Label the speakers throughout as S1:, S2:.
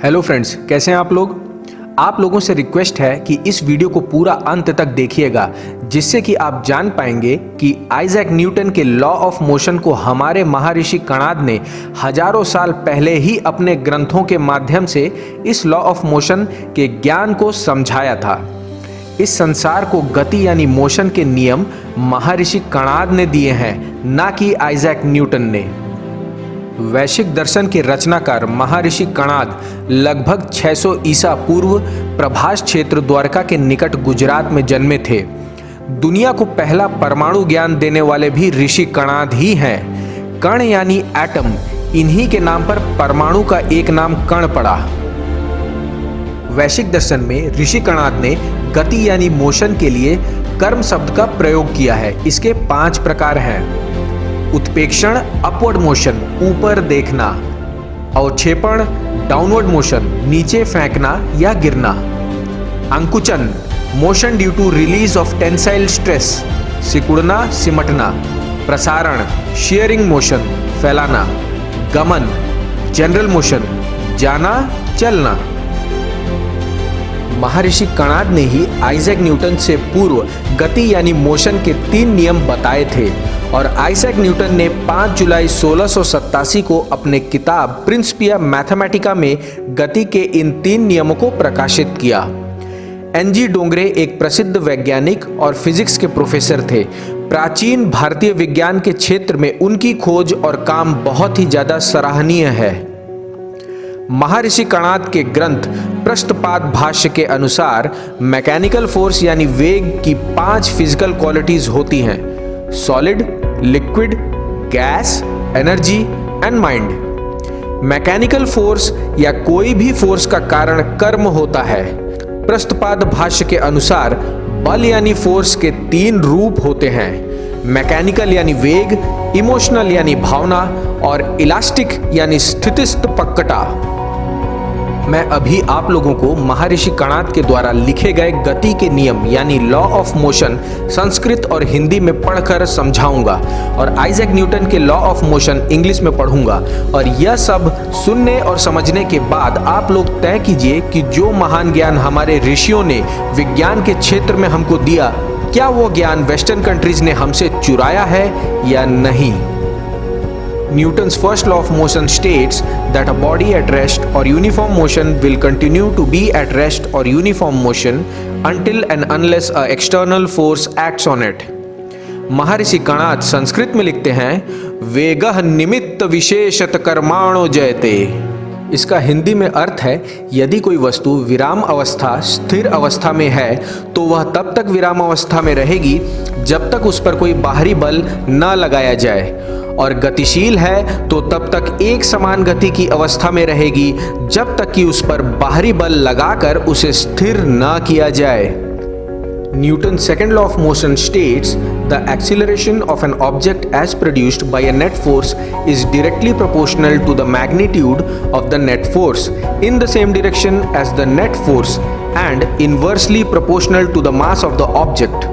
S1: Hello friends, कैसे हैं आप लोग। आप लोगों से रिक्वेस्ट है कि इस वीडियो को पूरा अंत तक देखिएगा, जिससे कि आप जान पाएंगे कि आइजैक न्यूटन के लॉ ऑफ मोशन को हमारे महर्षि कणाद ने हजारों साल पहले ही अपने ग्रंथों के माध्यम से इस लॉ ऑफ मोशन के ज्ञान को समझाया था। इस संसार को गति यानी मोशन के नियम महर्षि कणाद ने दिए हैं, ना कि आइजैक न्यूटन ने। वैश्विक दर्शन के रचनाकार महर्षि कणाद लगभग 600 ईसा पूर्व प्रभास क्षेत्र द्वारका के निकट गुजरात में जन्मे थे। दुनिया को पहला परमाणु ज्ञान देने वाले भी ऋषि कणाद ही हैं। कण यानी एटम, इन्हीं के नाम पर परमाणु का एक नाम कण पड़ा। वैश्विक दर्शन में ऋषि कणाद ने गति यानी मोशन के लिए कर्म शब्द का प्रयोग किया है। इसके 5 प्रकार हैं। उत्प्रेक्षण अपवर्ड मोशन, ऊपर देखना। अवक्षेपण डाउनवर्ड मोशन, नीचे फेंकना या गिरना। अंकुचन motion due to release of tensile stress, सिकुड़ना सिमटना। प्रसारण शेयरिंग मोशन, फैलाना। गमन जनरल मोशन, जाना चलना। महर्षि कणाद ने ही आइजैक न्यूटन से पूर्व गति यानी मोशन के 3 नियम बताए थे और आइजैक न्यूटन ने 5 जुलाई 1687 को अपने किताब प्रिंसिपिया मैथमेटिका में गति के इन 3 नियमों को प्रकाशित किया। एनजी डोंगरे एक प्रसिद्ध वैज्ञानिक और फिजिक्स के प्रोफेसर थे। प्राचीन भारतीय विज्ञान के क्षेत्र में उनकी खोज और काम बहुत ही ज्यादा सराहनीय है। महर्षि कणाद के ग्रंथ पृष्ठपाद भाष्य के अनुसार मैकेनिकल फोर्स यानी वेग की 5 फिजिकल क्वालिटीज होती हैं: solid, liquid, gas, energy and mind. Mechanical force या कोई भी फोर्स का कारण कर्म होता है। पृष्ठपाद भाष्य के अनुसार बल यानी फोर्स के 3 रूप होते हैं: मैकेनिकल यानी वेग, इमोशनल यानी भावना और इलास्टिक यानी स्थितिस्थापकता। मैं अभी आप लोगों को महर्षि कणाद के द्वारा लिखे गए गति के नियम यानी लॉ ऑफ मोशन संस्कृत और हिंदी में पढ़कर समझाऊंगा और आइजैक न्यूटन के लॉ ऑफ मोशन इंग्लिश में पढ़ूंगा। और यह सब सुनने और समझने के बाद आप लोग तय कीजिए कि जो महान ज्ञान हमारे ऋषियों ने विज्ञान के क्षेत्र में हमको दिया, क्या वो ज्ञान वेस्टर्न कंट्रीज ने हमसे चुराया है या नहीं। Newton's first law of motion states that a body at rest or uniform motion will continue to be at rest or uniform motion until and unless a external force acts on it. महर्षि कणाद संस्कृत में लिखते हैं, वेगः निमित्त विशेषत कर्माणो जयते। इसका हिंदी में अर्थ है, यदि कोई वस्तु विराम अवस्था स्थिर अवस्था में है तो वह तब तक विराम अवस्था में रहेगी जब तक उस पर कोई बाहरी बल न लगाया जाए, और गतिशील है तो तब तक एक समान गति की अवस्था में रहेगी जब तक कि उस पर बाहरी बल लगाकर उसे स्थिर न किया जाए। Newton's second law of motion states the acceleration of an object as produced by a net force is directly proportional to the magnitude of the net force in the same direction as the net force and inversely proportional to the mass of the object.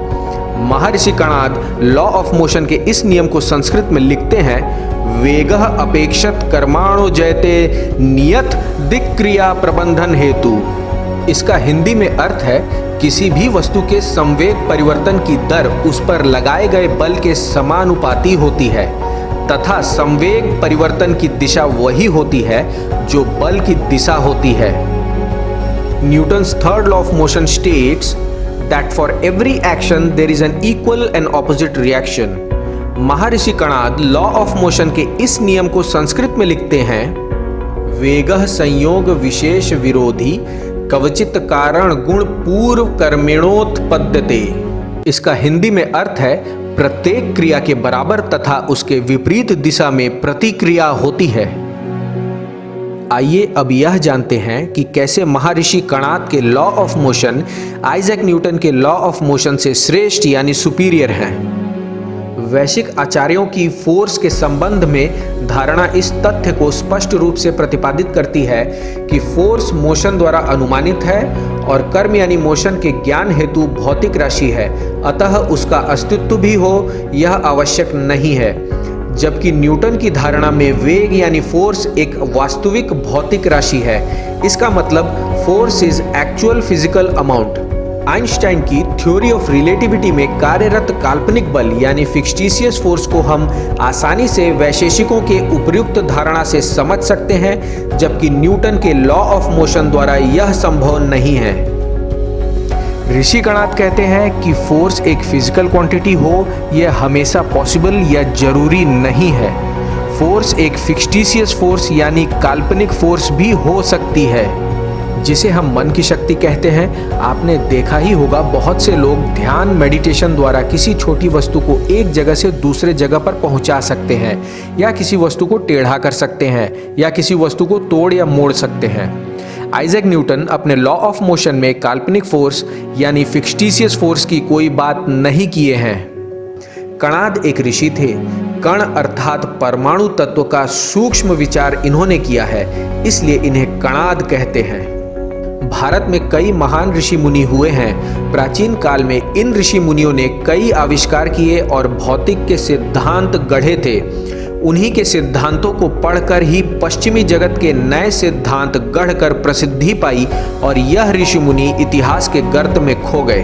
S1: Maharshi Kanada law of motion के इस नियम को संस्कृत में लिखते हैं, वेगः अपेक्षत कर्माणो जयते नियत दिक् क्रिया प्रबंधन हेतु। इसका हिंदी में अर्थ है, किसी भी वस्तु के संवेग परिवर्तन की दर उस पर लगाए गए बल के समानुपाती होती है तथा संवेग परिवर्तन की दिशा वही होती है जो बल की दिशा होती है। Newton's third law of motion states that for every action there is an equal and opposite reaction. Maharshi Kanada law of motion के इस नियम को संस्कृत में लिखते हैं, वेगः संयोग विशेष विरोधी कवचित कारण गुण पूर्व कर्मेणोत्पद्यते। इसका हिंदी में अर्थ है, प्रत्येक क्रिया के बराबर तथा उसके विपरीत दिशा में प्रतिक्रिया होती है। आइए अब यह जानते हैं कि कैसे महर्षि कणाद के law of motion Isaac Newton के लॉ ऑफ मोशन से श्रेष्ठ यानी सुपीरियर हैं। वैश्विक आचार्यों की फोर्स के संबंध में धारणा इस तथ्य को स्पष्ट रूप से प्रतिपादित करती है कि फोर्स मोशन द्वारा अनुमानित है और कर्म यानी मोशन के ज्ञान हेतु भौतिक राशि है, अतः उसका अस्तित्व भी हो यह आवश्यक नहीं है। जबकि न्यूटन की धारणा में वेग यानी फोर्स एक वास्तविक भौतिक राशि है। इसका मतलब force is actual physical amount. Einstein की थ्योरी ऑफ रिलेटिविटी में कार्यरत काल्पनिक बल यानी फिक्टिशियस फोर्स को हम आसानी से वैशेषिकों के उपयुक्त धारणा से समझ सकते हैं, जबकि न्यूटन के लॉ ऑफ मोशन द्वारा यह संभव नहीं है। ऋषि गणात कहते हैं कि फोर्स एक फिजिकल क्वांटिटी हो यह हमेशा पॉसिबल या जरूरी नहीं है। फोर्स एक फिक्टिशियस फोर्स यानी काल्पनिक फोर्स भी हो सकती है, जिसे हम मन की शक्ति कहते हैं। आपने देखा ही होगा बहुत से लोग ध्यान मेडिटेशन द्वारा किसी छोटी वस्तु को एक जगह से दूसरे जगह पर पहुंचा सकते हैं, या किसी वस्तु को टेढ़ा कर सकते हैं, या किसी वस्तु को तोड़ या मोड़ सकते हैं। आइजैक न्यूटन अपने लॉ ऑफ मोशन में काल्पनिक फोर्स यानी फिक्टिशियस फोर्स की कोई बात नहीं किए हैं। कणाद एक ऋषि थे। कण अर्थात परमाणु तत्व का सूक्ष्म विचार इन्होंने किया है, इसलिए इन्हें कणाद कहते हैं। भारत में कई महान ऋषि मुनि हुए हैं। प्राचीन काल में इन ऋषि मुनियों ने कई आविष्कार किए और भौतिक के सिद्धांत गढ़े थे। उन्हीं के सिद्धांतों को पढ़कर ही पश्चिमी जगत के नए सिद्धांत गढ़कर प्रसिद्धि पाई और यह ऋषि मुनि इतिहास के गर्त में खो गए।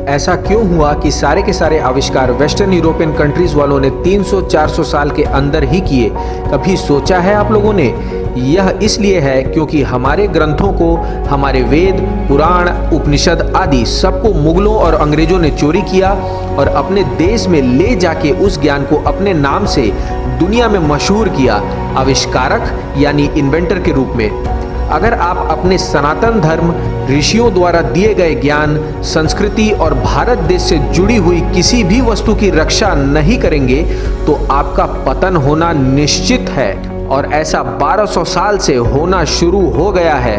S1: ऐसा क्यों हुआ कि सारे के सारे आविष्कार वेस्टर्न यूरोपियन कंट्रीज वालों ने 300-400 साल के अंदर ही किए? कभी सोचा है आप लोगों ने? यह इसलिए है क्योंकि हमारे ग्रंथों को, हमारे वेद, पुराण, उपनिषद आदि सबको मुगलों और अंग्रेजों ने चोरी किया और अपने देश में ले जाके उस ज्ञान को अपने नाम से दुनिया में मशहूर किया, आविष्कारक यानी इन्वेंटर के रूप में। अगर आप अपने सनातन धर्म, ऋषियों द्वारा दिए गए ज्ञान, संस्कृति और भारत देश से जुड़ी हुई किसी भी वस्तु की रक्षा नहीं करेंगे तो आपका पतन होना निश्चित है, और ऐसा 1200 साल से होना शुरू हो गया है।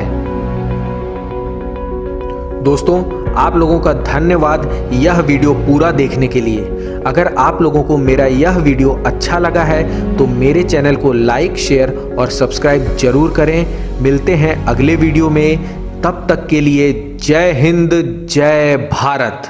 S1: दोस्तों, आप लोगों का धन्यवाद यह वीडियो पूरा देखने के लिए। अगर आप लोगों को मेरा यह वीडियो अच्छा लगा है तो मेरे चैनल को लाइक, शेयर और सब्सक्राइब जरूर करें। मिलते हैं अगले वीडियो में, तब तक के लिए जय हिंद, जय भारत।